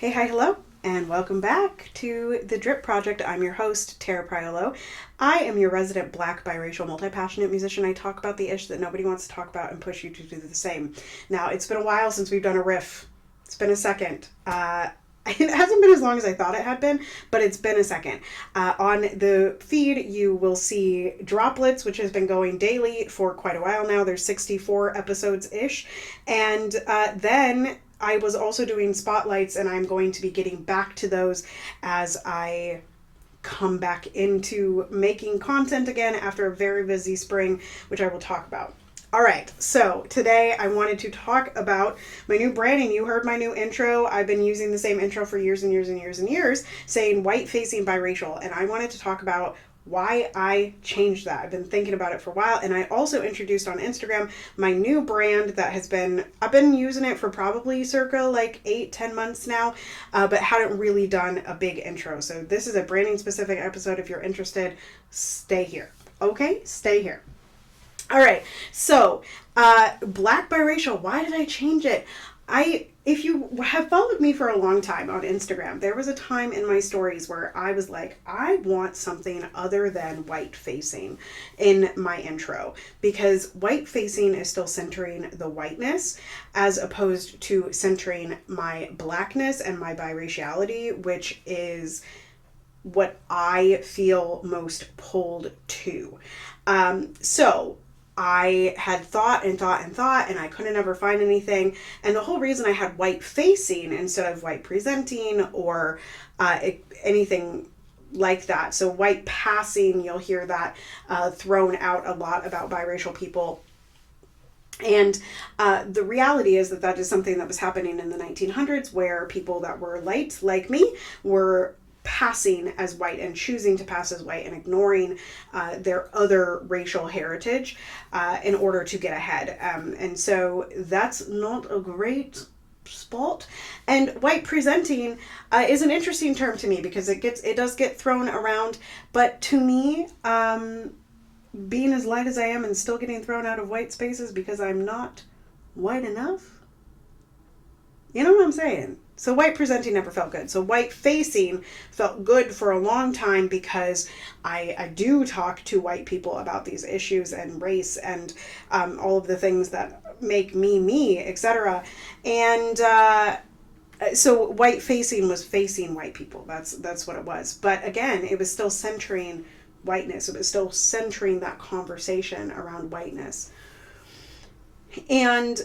Hey, hi, hello, and welcome back to the Drip Project. I'm your host, Tara Priolo. I am your resident Black, biracial, multi-passionate musician. I talk about the ish that nobody wants to talk about and push you to do the same. Now, it's been a while since we've done a riff. It's been a second. It hasn't been as long as I thought it had been, but it's been a second. On the feed, you will see Droplets, which has been going daily for quite a while now. There's 64 episodes-ish. And then I was also doing spotlights, and I'm going to be getting back to those as I come back into making content again after a very busy spring, which I will talk about. All right, so today I wanted to talk about my new branding. You heard my new intro. I've been using the same intro for years and years and years and years, saying white facing biracial, and I wanted to talk about why I changed that. I've been thinking about it for a while, and I also introduced on Instagram my new brand that I've been using it for probably circa like 8-10 months now, but hadn't really done a big intro. So this is a branding specific episode. If you're interested, stay here. Okay, stay here. All right, so Black biracial, why did I change it? If you have followed me for a long time on Instagram, there was a time in my stories where I was like, I want something other than white facing in my intro, because white facing is still centering the whiteness as opposed to centering my blackness and my biraciality, which is what I feel most pulled to. So I had thought, and I couldn't ever find anything. And the whole reason I had white facing instead of white presenting or anything like that. So white passing, you'll hear that thrown out a lot about biracial people. And the reality is that is something that was happening in the 1900s, where people that were light, like me, were passing as white and choosing to pass as white and ignoring their other racial heritage in order to get ahead. And so that's not a great spot. And white presenting is an interesting term to me because it does get thrown around. But to me, being as light as I am and still getting thrown out of white spaces because I'm not white enough, you know what I'm saying? So white presenting never felt good. So white facing felt good for a long time because I do talk to white people about these issues and race and all of the things that make me, etc. And so white facing was facing white people. That's what it was. But again, it was still centering whiteness. It was still centering that conversation around whiteness. And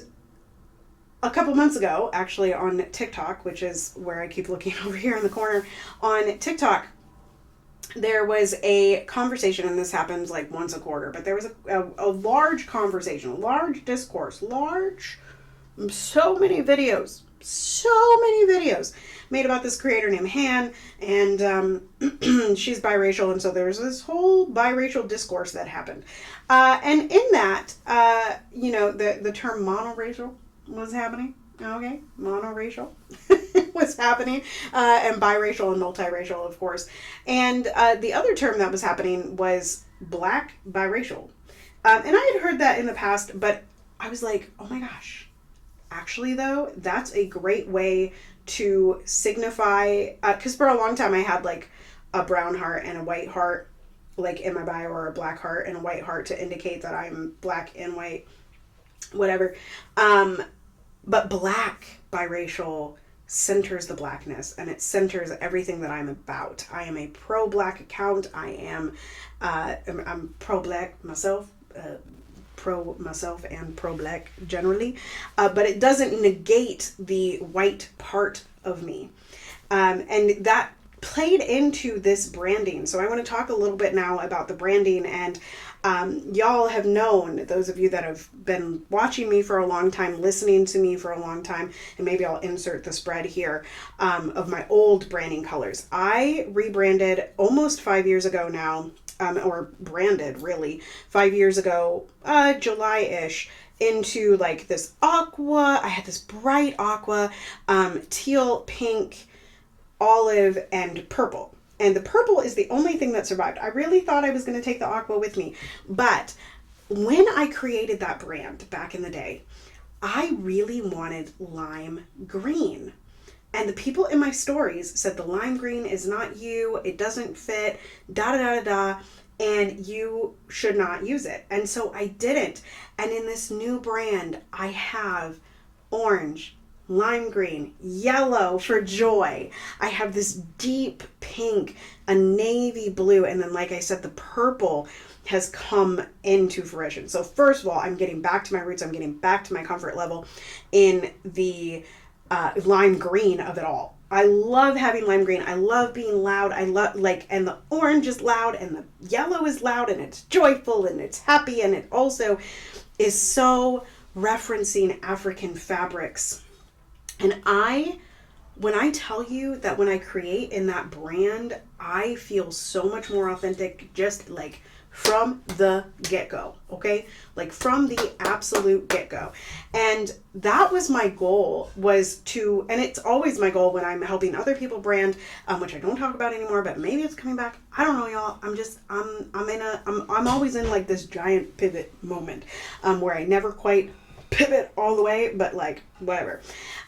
a couple months ago, actually on TikTok, which is where I keep looking over here in the corner, on TikTok, there was a conversation, and this happens like once a quarter, but there was a large conversation, a large discourse, so many videos made about this creator named Han, and she's biracial, and so there's this whole biracial discourse that happened. And in that, the term monoracial was happening. Okay, monoracial was happening, and biracial and multiracial, of course. And the other term that was happening was Black biracial. And I had heard that in the past, but I was like, oh my gosh. Actually, though, that's a great way to signify, because for a long time I had like a brown heart and a white heart, like in my bio, or a black heart and a white heart to indicate that I'm black and white, whatever. But Black biracial centers the blackness, and it centers everything that I'm about. I am a pro-black account. I'm pro-black myself, pro myself and pro-black generally, but it doesn't negate the white part of me. And that played into this branding. So I want to talk a little bit now about the branding. And y'all have known, those of you that have been watching me for a long time, listening to me for a long time, and maybe I'll insert the spread here of my old branding colors. I rebranded almost 5 years ago now, or branded really 5 years ago, July-ish, into like this aqua. I had this bright aqua, teal, pink, olive, and purple. And the purple is the only thing that survived. I really thought I was going to take the aqua with me. But when I created that brand back in the day, I really wanted lime green. And the people in my stories said the lime green is not you, it doesn't fit, da da da da, and you should not use it. And so I didn't. And in this new brand, I have orange, lime green, yellow for joy. I have this deep pink, a navy blue, and then, like I said, the purple has come into fruition. So first of all, I'm getting back to my roots. I'm getting back to my comfort level in the lime green of it all. I love having lime green. I love being loud. I love and the orange is loud and the yellow is loud and it's joyful and it's happy, and it also is so referencing African fabrics. And when I tell you that when I create in that brand, I feel so much more authentic, just like from the get-go, okay? Like from the absolute get-go. And that was my goal, and it's always my goal when I'm helping other people brand, which I don't talk about anymore, but maybe it's coming back. I don't know, y'all. I'm always in like this giant pivot moment, where I never quite pivot all the way, but like whatever.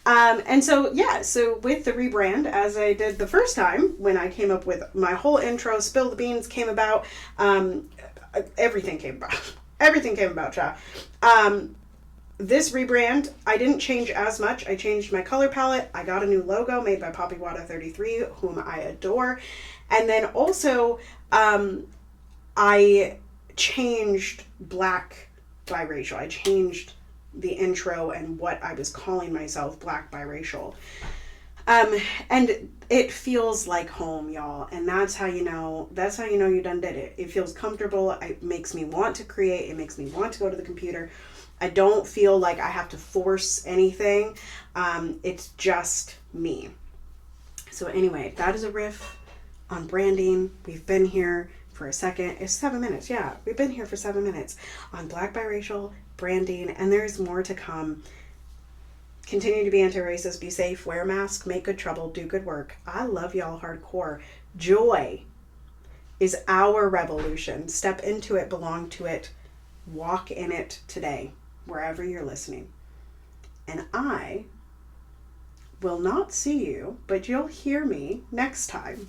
And so with the rebrand, as I did the first time when I came up with my whole intro, Spill the Beans came about, everything came about, child. This rebrand, I didn't change as much. I changed my color palette. I got a new logo made by Poppy Wada 33, whom I adore. And then also, I changed Black biracial. I changed the intro and what I was calling myself, Black biracial. And it feels like home, y'all. And that's how you know you done did it. It feels comfortable. It makes me want to create. It makes me want to go to the computer. I don't feel like I have to force anything. It's just me. So anyway, that is a riff on branding. We've been here for a second. It's 7 minutes. Yeah, we've been here for 7 minutes on Black biracial branding, and there's more to come. Continue to be anti-racist, be safe, wear a mask, make good trouble, do good work. I love y'all hardcore. Joy is our revolution. Step into it, belong to it, walk in it today, wherever you're listening. And I will not see you, but you'll hear me next time.